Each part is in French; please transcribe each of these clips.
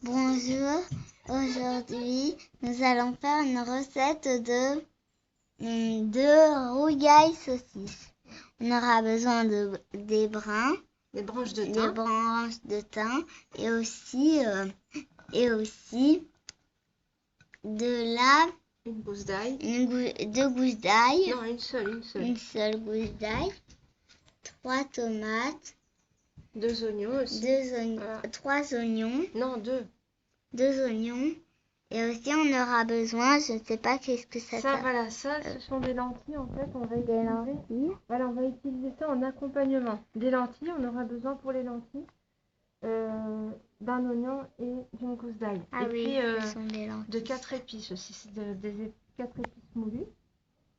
Bonjour, aujourd'hui nous allons faire une recette de rougail saucisse. On aura besoin des brins, des branches de thym et aussi de la une gousse d'ail. Deux gousses d'ail. Non, une seule. Une seule gousse d'ail. 3 tomates. 2 oignons aussi. 3 oignons. Non, 2. 2 oignons. Et aussi, on aura besoin, je ne sais pas qu'est-ce que ça Ça, voilà, ça, ce sont des lentilles, en fait. On va utiliser ça en accompagnement. Des lentilles, on aura besoin pour les lentilles d'un oignon et d'une gousse d'ail. Ah et oui, puis, ce sont des lentilles. de 4 épices aussi, c'est des 4 épices moulues.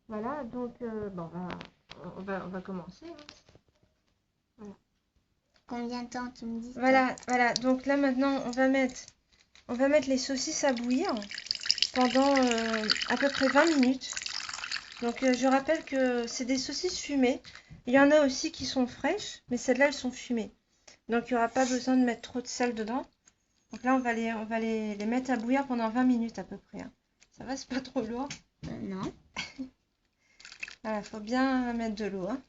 Voilà, donc, on va commencer. Hein. Voilà. Combien de temps tu me dis? Voilà, donc là, maintenant, on va mettre les saucisses à bouillir pendant à peu près 20 minutes. Donc je rappelle que c'est des saucisses fumées. Il y en a aussi qui sont fraîches, mais celles-là elles sont fumées. Donc il n'y aura pas besoin de mettre trop de sel dedans. Donc là on va les mettre à bouillir pendant 20 minutes à peu près. Hein. Ça va, c'est pas trop lourd? Non. Voilà, faut bien mettre de l'eau. Hein.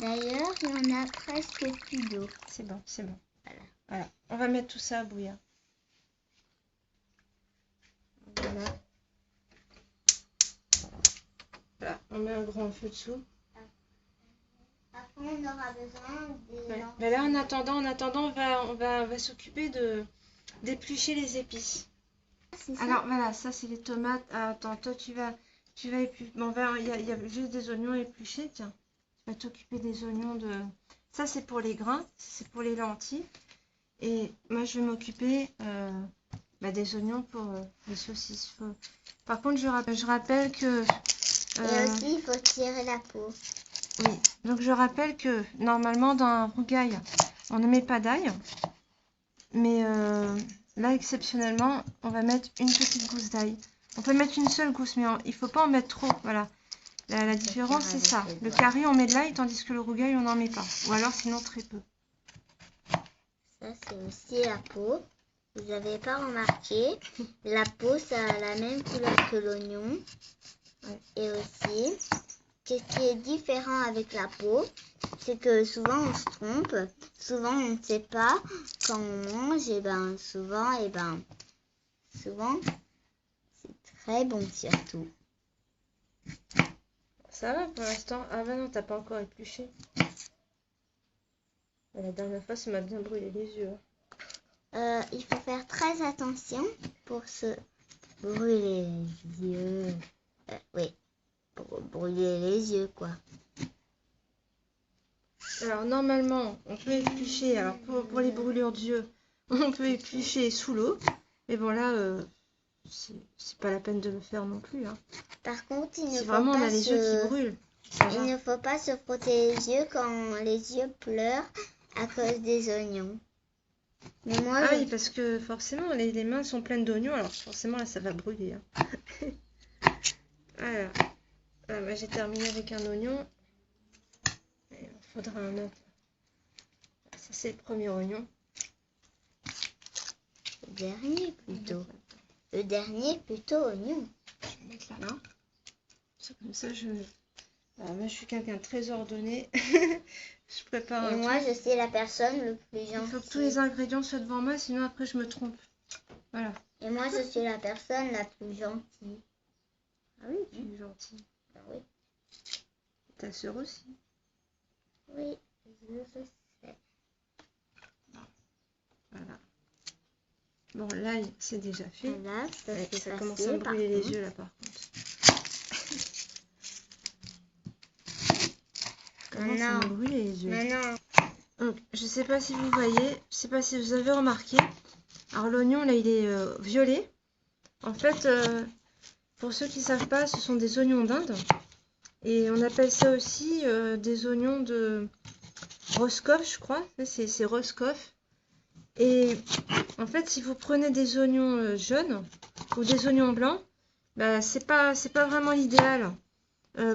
D'ailleurs, il y en a presque plus d'eau. C'est bon. Voilà, on va mettre tout ça à bouillir. Voilà, on met un grand feu dessous. Après, on aura besoin des lentilles. Mais là, en attendant, on va s'occuper d'éplucher les épices. Alors voilà, ça c'est les tomates. Ah, attends, toi tu vas éplucher. Bon, il y a juste des oignons épluchés. Tiens, tu vas t'occuper des oignons de. Ça c'est pour les grains, c'est pour les lentilles. Et moi je vais m'occuper des oignons pour les saucisses. Par contre, je rappelle que. Et aussi, il faut tirer la peau. Oui, donc je rappelle que normalement dans un rougail, on ne met pas d'ail. Mais là, exceptionnellement, on va mettre une petite gousse d'ail. On peut mettre une seule gousse, mais il ne faut pas en mettre trop. Voilà. La différence, c'est ça. Le curry, on met de l'ail, tandis que le rougail, on n'en met pas. Ou alors, sinon, très peu. Ça, c'est aussi la peau. Vous n'avez pas remarqué, la peau, ça a la même couleur que l'oignon. Ouais. Et aussi, ce qui est différent avec la peau, c'est que souvent on se trompe. Souvent on ne sait pas quand on mange. Et souvent, c'est très bon surtout. Ça va pour l'instant? Ah bah non, t'as pas encore épluché. La dernière fois, ça m'a bien brûlé les yeux. Il faut faire très attention pour se brûler les yeux. Oui, pour brûler les yeux, quoi. Alors, normalement, on peut éplucher. Alors, pour les brûlures d'yeux, on peut éplucher sous l'eau. Mais bon, là, c'est pas la peine de le faire non plus. Hein. Par contre, il ne faut pas se frotter les yeux quand les yeux pleurent à cause des oignons. Mais moi, oui, parce que forcément, les mains sont pleines d'oignons, alors forcément, là, ça va brûler. Hein. Voilà. Moi, j'ai terminé avec un oignon. Il faudra un autre. Ça, c'est le premier oignon. Le dernier, plutôt. Le dernier, plutôt oignon. Je vais mettre là. Comme ça, moi, je suis quelqu'un de très ordonné. Je prépare Et moi, je suis la personne le plus gentille. Il faut que tous les ingrédients soient devant moi, sinon après, je me trompe. Voilà. Et moi, je suis la personne la plus gentille. Ah oui, tu es gentille. Ah oui. Ta sœur aussi. Oui, je le sais. Voilà. Bon, l'ail, c'est déjà fait. Voilà, ça commence à me brûler les yeux, là, par contre. Ça commence à me brûler les yeux. Non. Donc, je sais pas si vous voyez, je sais pas si vous avez remarqué. Alors, l'oignon, là, il est violet. En fait, pour ceux qui ne savent pas, ce sont des oignons d'Inde. Et on appelle ça aussi des oignons de Roscoff, je crois. C'est Roscoff. Et en fait, si vous prenez des oignons jaunes ou des oignons blancs, c'est pas vraiment l'idéal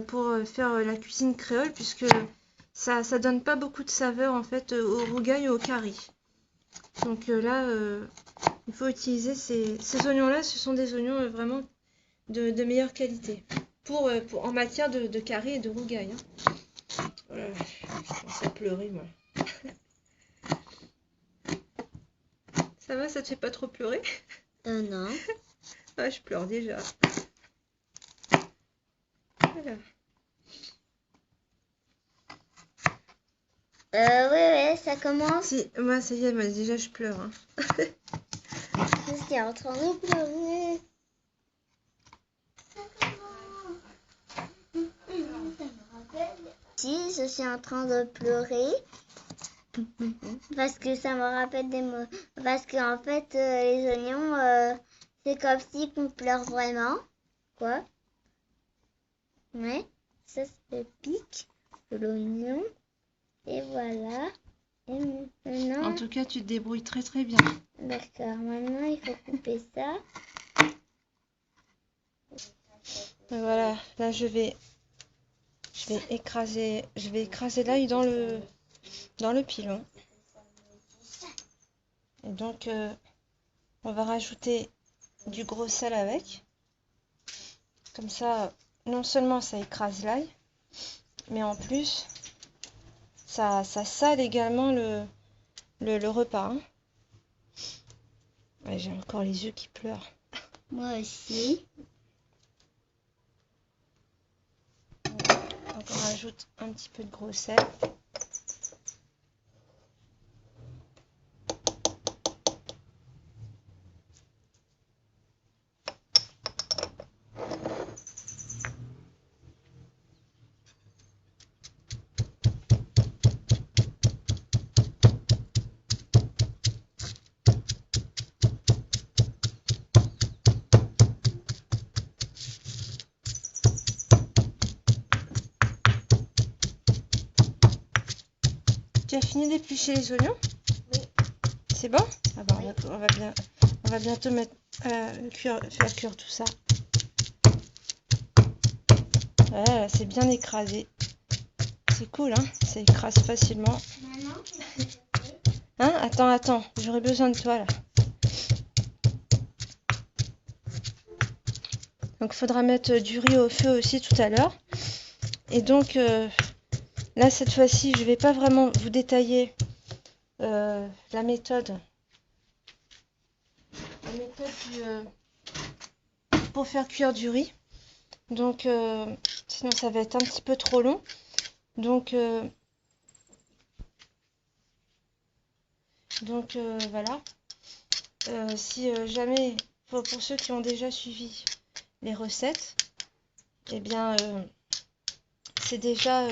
pour faire la cuisine créole, puisque ça donne pas beaucoup de saveur en fait au rougail et au curry. Donc là, il faut utiliser ces oignons-là. Ce sont des oignons vraiment de meilleure qualité en matière de curry et de rougail. Hein. Voilà, je commence à pleurer moi. Ça va, ça te fait pas trop pleurer? Non. Ouais, je pleure déjà. Voilà. Ouais, ça commence. Si, moi, ça y est, déjà, je pleure. Hein. Je suis en train de pleurer. Si, je suis en train de pleurer. Parce que ça me rappelle des mots. Parce qu'en fait, les oignons, c'est comme si on pleure vraiment. Quoi? Ouais. Ça, c'est le pic de l'oignon. Et voilà. Et maintenant... En tout cas, tu te débrouilles très très bien. D'accord. Maintenant, il faut couper ça. Et voilà. Là, je vais écraser l'ail dans le pilon. Et donc, on va rajouter du gros sel avec. Comme ça, non seulement ça écrase l'ail, mais en plus, ça sale également le repas. Hein. Ouais, j'ai encore les yeux qui pleurent. Moi aussi. Donc on rajoute un petit peu de gros sel. Tu as fini d'éplucher les oignons? Oui. C'est bon? Ah bah, on va bientôt faire cuire tout ça. Ouais, c'est bien écrasé. C'est cool, hein? Ça écrase facilement. Hein? Attends, j'aurai besoin de toi là. Donc il faudra mettre du riz au feu aussi tout à l'heure. Et donc là cette fois-ci je vais pas vraiment vous détailler la méthode pour faire cuire du riz. Donc sinon ça va être un petit peu trop long. Donc voilà. Si jamais, pour ceux qui ont déjà suivi les recettes, eh bien c'est déjà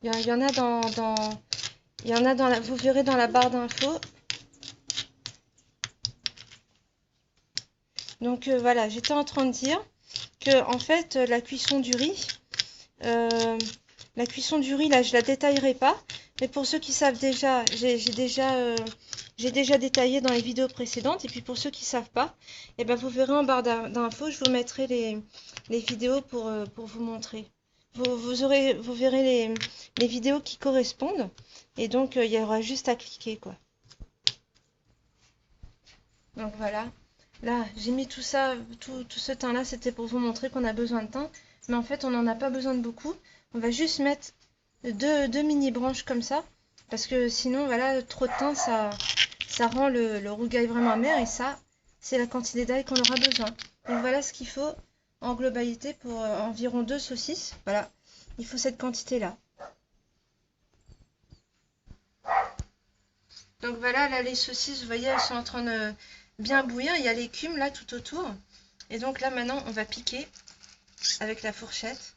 il y en a vous verrez dans la barre d'infos. Donc voilà, j'étais en train de dire que en fait la cuisson du riz là je la détaillerai pas, mais pour ceux qui savent déjà, j'ai déjà détaillé dans les vidéos précédentes. Et puis pour ceux qui savent pas, eh ben vous verrez en barre d'infos, je vous mettrai les vidéos pour vous montrer. Vous verrez les vidéos qui correspondent. Et donc il y aura juste à cliquer quoi. Donc voilà. Là, j'ai mis tout ça, tout ce thym là, c'était pour vous montrer qu'on a besoin de thym. Mais en fait, on n'en a pas besoin de beaucoup. On va juste mettre deux mini branches comme ça. Parce que sinon, voilà, trop de thym, ça rend le rougail vraiment amer. Et ça, c'est la quantité d'ail qu'on aura besoin. Donc voilà ce qu'il faut en globalité pour environ 2 saucisses. Voilà, il faut cette quantité-là. Donc voilà, là, les saucisses, vous voyez, elles sont en train de bien bouillir. Il y a l'écume là tout autour. Et donc là, maintenant, on va piquer avec la fourchette.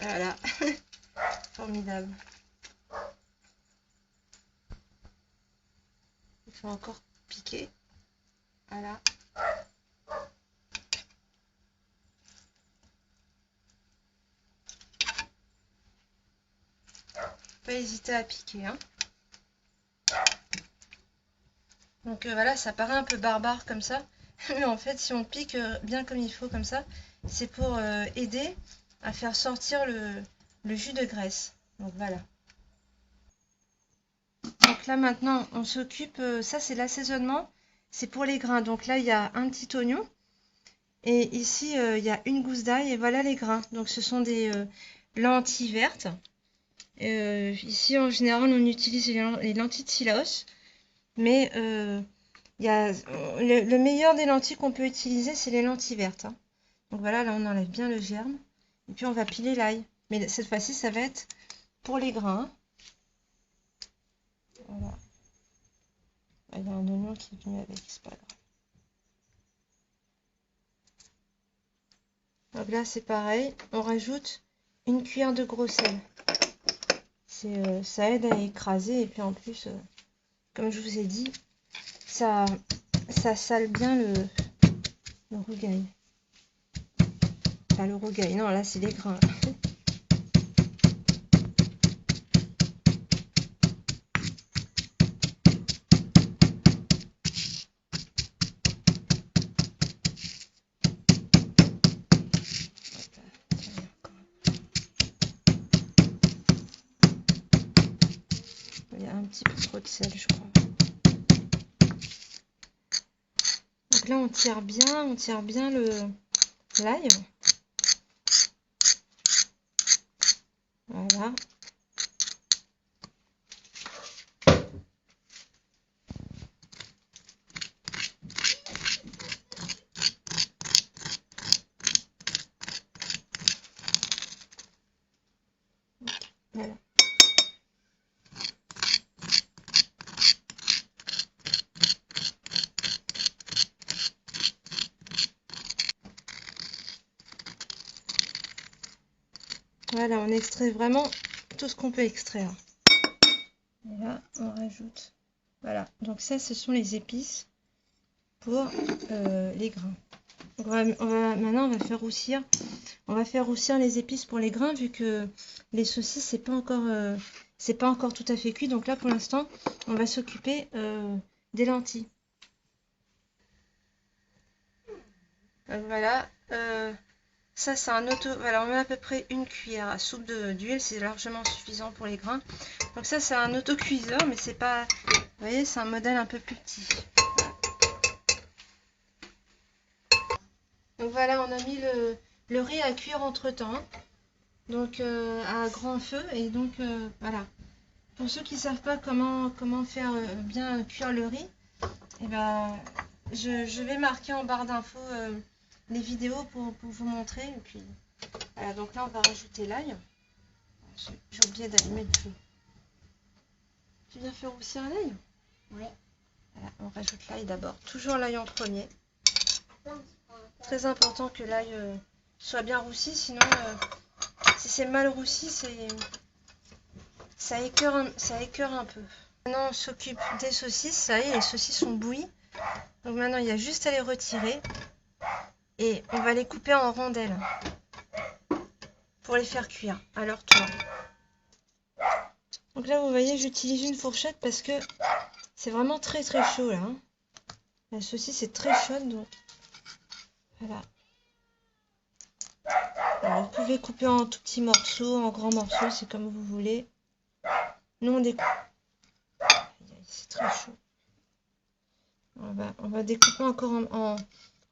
Voilà. Formidable. Il faut encore piquer. Voilà. Pas hésiter à piquer. Hein. Donc voilà, ça paraît un peu barbare comme ça. Mais en fait, si on pique bien comme il faut comme ça, c'est pour aider à faire sortir le jus de graisse. Donc voilà. Donc là maintenant on s'occupe, ça c'est l'assaisonnement, c'est pour les grains. Donc là il y a un petit oignon et ici il y a une gousse d'ail et voilà les grains. Donc ce sont des lentilles vertes. Ici en général on utilise les lentilles de Sylaos, mais il y a, le meilleur des lentilles qu'on peut utiliser c'est les lentilles vertes. Hein. Donc voilà, là on enlève bien le germe et puis on va piler l'ail. Mais cette fois-ci ça va être pour les grains. Hein. Voilà. Il y a un oignon qui est venu avec, c'est pas grave. Donc là c'est pareil, on rajoute une cuillère de gros sel. Ça aide à écraser et puis en plus, comme je vous ai dit, ça sale bien le rougail. Enfin le rougail, non là c'est les grains. Il y a un petit peu trop de sel, je crois. Donc là, on tire bien l'ail. Voilà. Voilà. Voilà, on extrait vraiment tout ce qu'on peut extraire. Et là, on rajoute. Voilà, donc ça, ce sont les épices pour les grains. Donc maintenant, on va faire roussir les épices pour les grains, vu que les saucisses, c'est pas encore tout à fait cuit. Donc là, pour l'instant, on va s'occuper des lentilles. Donc voilà. Ça, c'est un voilà, on met à peu près une cuillère à soupe d'huile, c'est largement suffisant pour les grains. Donc ça, c'est un autocuiseur, mais c'est pas... Vous voyez, c'est un modèle un peu plus petit. Donc voilà, on a mis le riz à cuire entre-temps. Donc à grand feu. Et donc voilà. Pour ceux qui ne savent pas comment faire bien cuire le riz, et ben, je vais marquer en barre d'infos les vidéos pour vous montrer. Et puis... Voilà, donc là on va rajouter l'ail. J'ai oublié d'allumer le feu. Tu viens faire roussir l'ail? Oui. Voilà, on rajoute l'ail d'abord. Toujours l'ail en premier. Très important que l'ail soit bien roussi, sinon si c'est mal roussi, ça écœure un peu. Maintenant on s'occupe des saucisses. Ça y est, les saucisses sont bouillies. Donc maintenant il y a juste à les retirer. Et on va les couper en rondelles. Pour les faire cuire à leur tour. Donc là vous voyez j'utilise une fourchette parce que c'est vraiment très chaud là. Hein. La saucisse est très chaude donc voilà. Alors vous pouvez couper en tout petits morceaux, en grands morceaux, c'est comme vous voulez. Nous on découpe. C'est très chaud. On va découper encore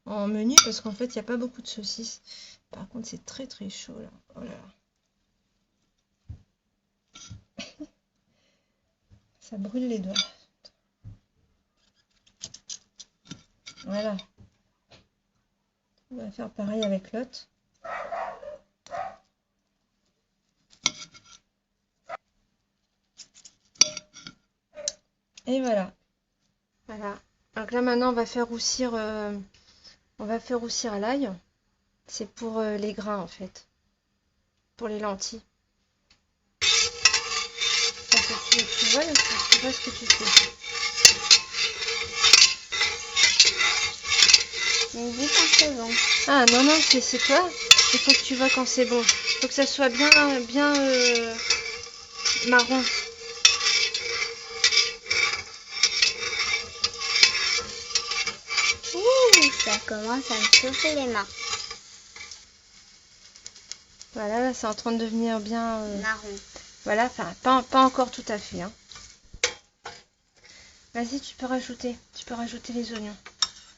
en menu parce qu'en fait il n'y a pas beaucoup de saucisses. Par contre c'est très chaud là. Oh là là. Ça brûle les doigts. Voilà. On va faire pareil avec l'autre. Et voilà. Voilà. Donc là maintenant on va faire roussir l'ail. C'est pour les grains en fait. Pour les lentilles. Tu vois ce que tu fais. Mais dis quand c'est bon. Ah non, c'est toi. Il faut que tu vois quand c'est bon. Il faut que ça soit bien marron. Ouh, ça commence à me chauffer les mains. Voilà, là c'est en train de devenir bien... marron. Voilà, enfin pas encore tout à fait. Hein. Vas-y, tu peux rajouter les oignons.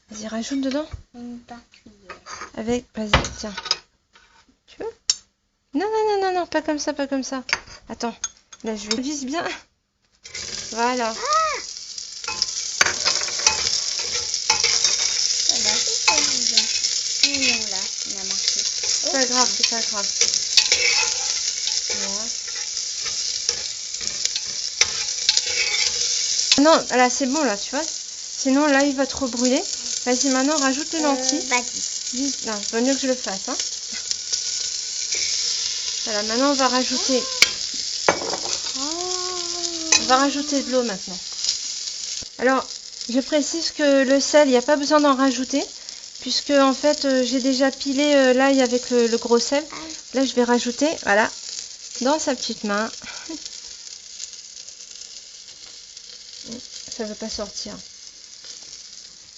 Vas-y, rajoute dedans. Une cuillère. Avec, vas-y, tiens. Tu veux? Non, non, non, non, non, pas comme ça, pas comme ça. Attends, là je vais vise bien. Voilà. C'est pas grave, c'est pas grave. Voilà. Non, là c'est bon là, tu vois. Sinon là il va trop brûler. Vas-y, maintenant rajoute les lentilles. Vas-y. Non, vaut mieux que je le fasse. Hein. Voilà, maintenant on va rajouter. On va rajouter de l'eau maintenant. Alors, je précise que le sel, il n'y a pas besoin d'en rajouter. Puisque en fait, j'ai déjà pilé l'ail avec le gros sel. Là, je vais rajouter, voilà, dans sa petite main. Ça ne veut pas sortir.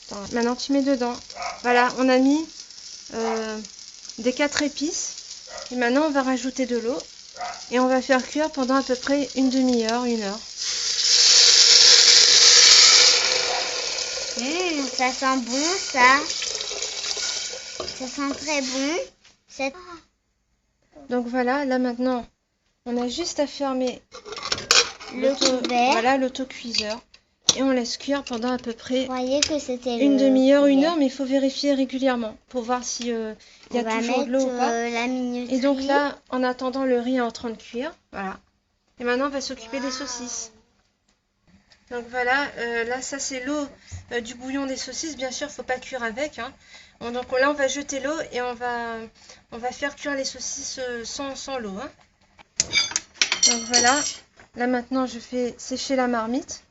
Attends, maintenant, tu mets dedans. Voilà, on a mis des 4 épices. Et maintenant, on va rajouter de l'eau. Et on va faire cuire pendant à peu près une demi-heure, 1 heure. Ça sent bon, ça. Ça sent très bon. Donc voilà, là maintenant, on a juste à fermer l'autocuiseur. Et on laisse cuire pendant à peu près une demi-heure, 1 heure, mais il faut vérifier régulièrement pour voir s'il y a toujours de l'eau ou pas. Et donc là, en attendant, le riz est en train de cuire. Voilà. Et maintenant, on va s'occuper des saucisses. Donc voilà, là ça c'est l'eau du bouillon des saucisses. Bien sûr, il ne faut pas cuire avec. Hein. Donc là, on va jeter l'eau et on va faire cuire les saucisses sans l'eau. Hein. Donc voilà, là maintenant, je fais sécher la marmite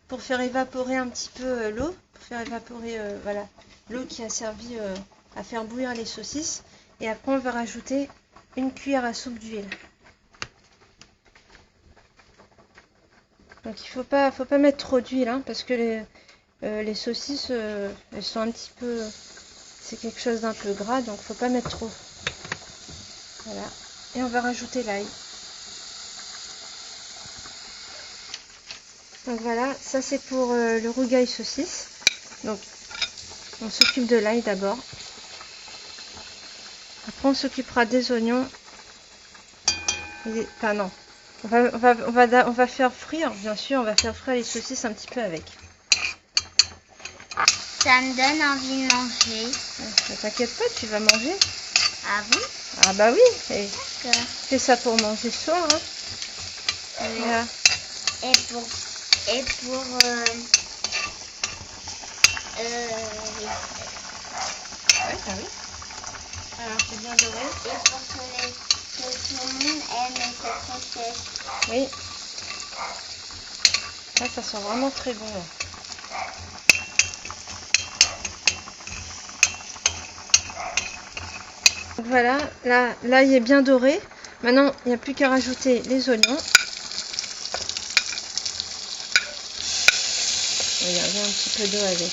pour faire évaporer un petit peu l'eau. Pour faire évaporer voilà, l'eau qui a servi à faire bouillir les saucisses. Et après, on va rajouter une cuillère à soupe d'huile. Donc il faut pas mettre trop d'huile hein, parce que les saucisses elles sont un petit peu, c'est quelque chose d'un peu gras, donc faut pas mettre trop. Voilà. Et on va rajouter l'ail. Donc voilà, ça c'est pour le rougail saucisse. Donc on s'occupe de l'ail d'abord. Après on s'occupera des oignons. Enfin non. On va faire frire, bien sûr, on va faire frire les saucisses un petit peu avec. Ça me donne envie de manger. Ne t'inquiète pas, tu vas manger. Ah bon? Ah bah oui, D'accord. Fais ça pour manger ce soir. Hein. Oui. Voilà. Et pour oui. Ouais, ah oui. Alors c'est bien doré. Et pour que tout le monde aime cette recette. Oui. Là, ça sent vraiment très bon. Là. Donc voilà, là il est bien doré. Maintenant, il n'y a plus qu'à rajouter les oignons. Regardez un petit peu d'eau avec.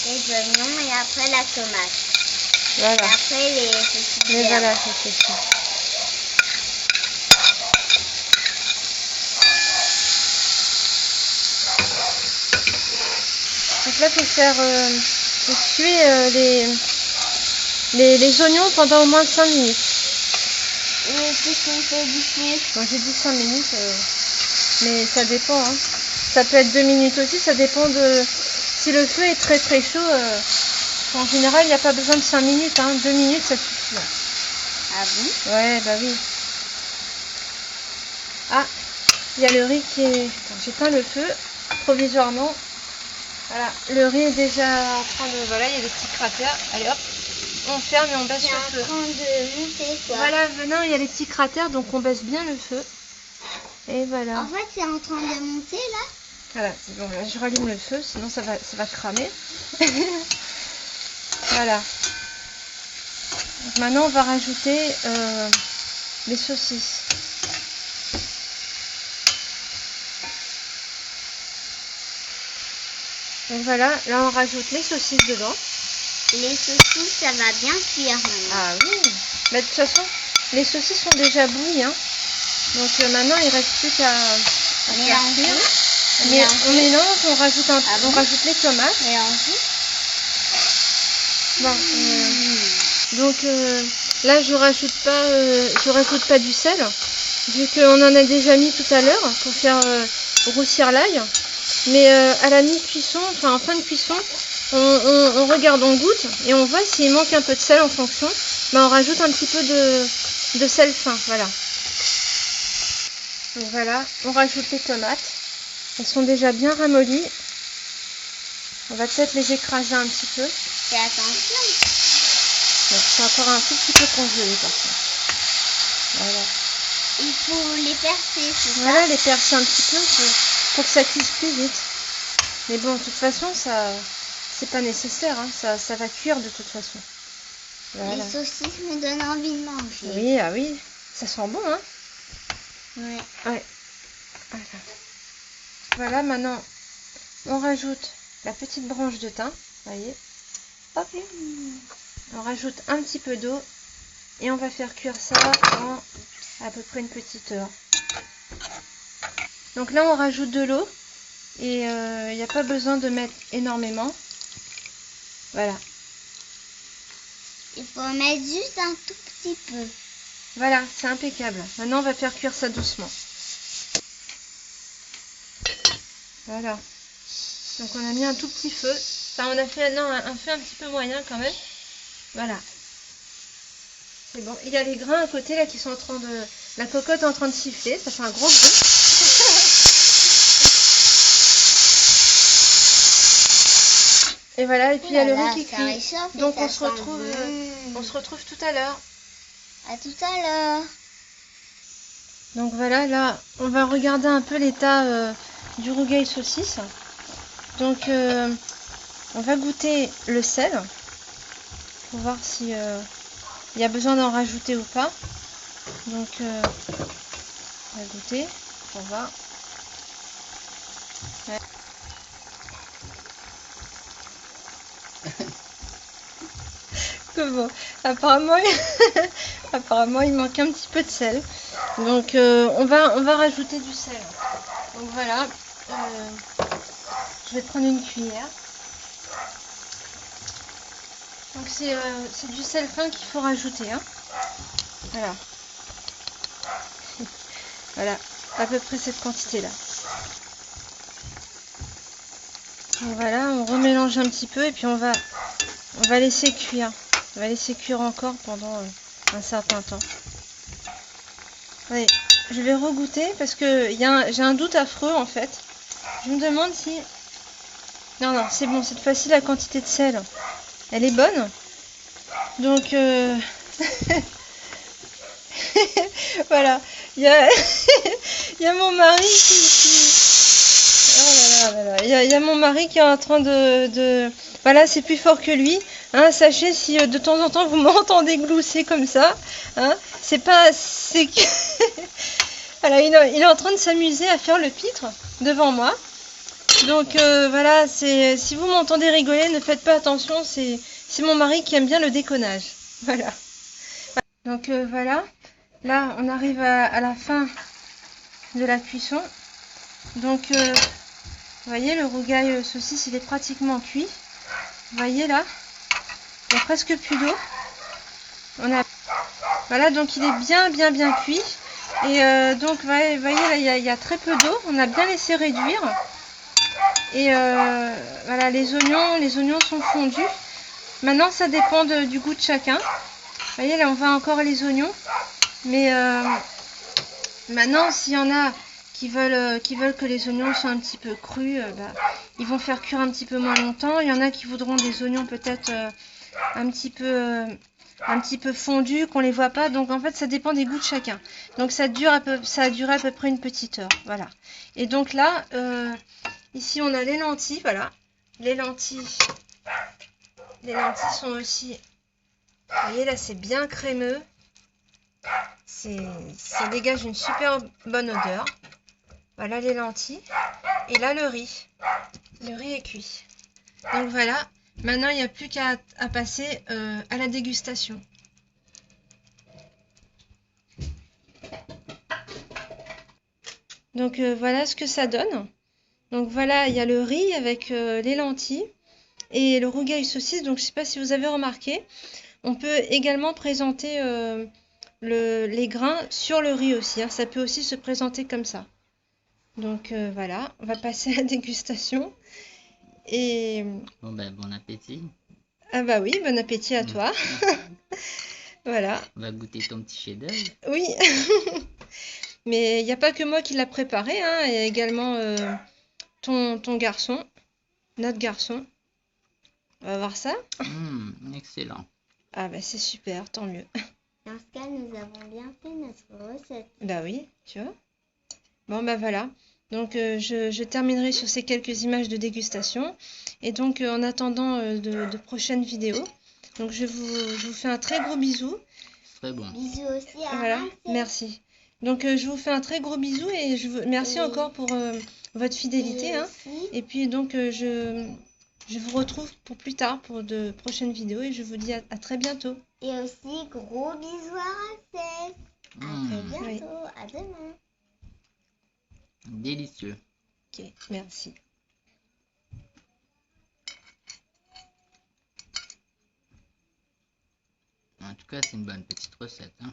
Les oignons et après la tomate. Voilà. Et après les saucisses. Mais voilà, c'est ça. Donc là, il faut cuire les oignons pendant au moins 5 minutes. Et qu'est-ce qu'on fait du coup? Bon, j'ai dit 5 minutes, mais ça dépend. Hein. Ça peut être 2 minutes aussi, ça dépend de... Si le feu est très très chaud, en général, il n'y a pas besoin de 5 minutes. Hein. 2 minutes, ça suffit. Hein. Ah bon? Ouais, bah oui. Ah, il y a le riz qui est... J'éteins le feu provisoirement. Voilà, le riz est déjà en train de... Voilà, il y a des petits cratères. Allez hop, on ferme et on baisse le feu. C'est en train de monter quoi. Voilà, maintenant il y a les petits cratères, donc on baisse bien le feu. Et voilà. En fait, c'est en train de monter là. Voilà, bon, là, je rallume le feu, sinon ça va cramer. Voilà. Donc maintenant on va rajouter les saucisses. Donc voilà, là on rajoute les saucisses dedans. les saucisses, ça va bien cuire maintenant. Ah oui. Mais de toute façon, les saucisses sont déjà bouillies. Hein. Donc maintenant, il reste plus qu'à faire cuire. Mais on mélange, on rajoute, on rajoute les tomates. Bon, donc là, je rajoute pas du sel, vu qu'on en a déjà mis tout à l'heure pour faire roussir l'ail. Mais à la mi-cuisson, enfin en fin de cuisson, on regarde, on goûte et on voit s'il manque un peu de sel en fonction. Ben, on rajoute un petit peu de sel fin, voilà. Donc voilà, on rajoute les tomates. Elles sont déjà bien ramollies. On va peut-être les écraser un petit peu. Fais attention. C'est encore un tout petit peu congelé par contre. Voilà. Il faut les percer, c'est ça? Voilà, les percer un petit peu pour que ça cuise plus vite. Mais bon, de toute façon, ça c'est pas nécessaire. Hein. Ça va cuire de toute façon. Voilà. Les saucisses me donnent envie de manger. Oui, ah oui. Ça sent bon, hein? Ouais. Ouais. Voilà. Voilà, maintenant, on rajoute la petite branche de thym. Voyez. Hop. On rajoute un petit peu d'eau et on va faire cuire ça en à peu près une petite heure. Donc là, on rajoute de l'eau et il n'y a pas besoin de mettre énormément. Voilà. Il faut mettre juste un tout petit peu. Voilà, c'est impeccable. Maintenant, on va faire cuire ça doucement. Voilà. Donc on a mis un tout petit feu. Enfin, on a fait un feu un petit peu moyen quand même. Voilà. C'est bon. Il y a les grains à côté là qui sont en train de... La cocotte est en train de siffler. Ça fait un gros bruit. Et voilà. Et puis il y a le riz qui cuit. Donc on se retrouve tout à l'heure. À tout à l'heure. Donc voilà, là, on va regarder un peu l'état du rougail saucisse. Donc, on va goûter le sel pour voir si il y a besoin d'en rajouter ou pas. Donc, on va goûter pour voir. Ouais. Bon, apparemment, apparemment, il manque un petit peu de sel. Donc, on va rajouter du sel. Donc voilà, je vais prendre une cuillère. Donc c'est du sel fin qu'il faut rajouter. Hein. Voilà. Voilà, à peu près cette quantité-là. Donc voilà, on remélange un petit peu et puis on va laisser cuire. On va laisser cuire encore pendant un certain temps. Allez, je vais regoûter parce que j'ai un doute affreux en fait. Je me demande si... Non, c'est bon, cette fois-ci la quantité de sel, elle est bonne. Donc, voilà, il y a mon mari Oh là là, il y a mon mari qui est en train de... Voilà, c'est plus fort que lui. Hein, sachez si de temps en temps vous m'entendez glousser comme ça. Hein, c'est pas... C'est que... Voilà, il est en train de s'amuser à faire le pitre devant moi. Donc voilà, si vous m'entendez rigoler, ne faites pas attention, c'est mon mari qui aime bien le déconnage. Voilà. Donc voilà, là on arrive à la fin de la cuisson. Donc vous voyez, le rougail saucisse, il est pratiquement cuit. Vous voyez là, il n'y a presque plus d'eau. Voilà, donc il est bien cuit. Et donc vous voyez là, il y a très peu d'eau. On a bien laissé réduire. Et voilà, les oignons sont fondus. Maintenant, ça dépend du goût de chacun. Vous voyez, là, on voit encore les oignons. Mais maintenant, s'il y en a qui veulent que les oignons soient un petit peu crus, ils vont faire cuire un petit peu moins longtemps. Il y en a qui voudront des oignons peut-être un petit peu fondus, qu'on les voit pas. Donc, en fait, ça dépend des goûts de chacun. Donc, ça a duré à peu près une petite heure. Voilà. Et donc là... ici, on a les lentilles, voilà. Les lentilles sont aussi... Vous voyez, là, c'est bien crémeux. Ça dégage une super bonne odeur. Voilà les lentilles. Et là, le riz. Le riz est cuit. Donc voilà, Maintenant, il n'y a plus qu'à passer à la dégustation. Donc voilà ce que ça donne. Donc voilà, il y a le riz avec les lentilles et le rougail saucisse. Donc je ne sais pas si vous avez remarqué, on peut également présenter les grains sur le riz aussi, hein. Ça peut aussi se présenter comme ça. Donc voilà, on va passer à la dégustation. Et Bon bon appétit. ah bah oui, bon appétit à toi. Voilà. On va goûter ton petit chef-d'œuvre. Oui. Mais il n'y a pas que moi qui l'a préparé, hein. Il y a également ton garçon, notre garçon. On va voir ça. Excellent. Ah bah c'est super, tant mieux. Dans ce cas, nous avons bien fait notre recette. Bah oui, tu vois. Bon bah voilà. Donc je terminerai sur ces quelques images de dégustation. Et donc en attendant de prochaines vidéos, donc je vous fais un très gros bisou. Très bon. Bisous aussi à Voilà, Ramsey. merci. Donc je vous fais un très gros bisou et merci encore pour votre fidélité. Hein. Et puis donc je vous retrouve pour plus tard pour de prochaines vidéos et je vous dis à très bientôt. Et aussi gros bisous à Ramsey. À très bientôt, Oui. à demain. Délicieux. Ok, merci. En tout cas, c'est une bonne petite recette. Hein.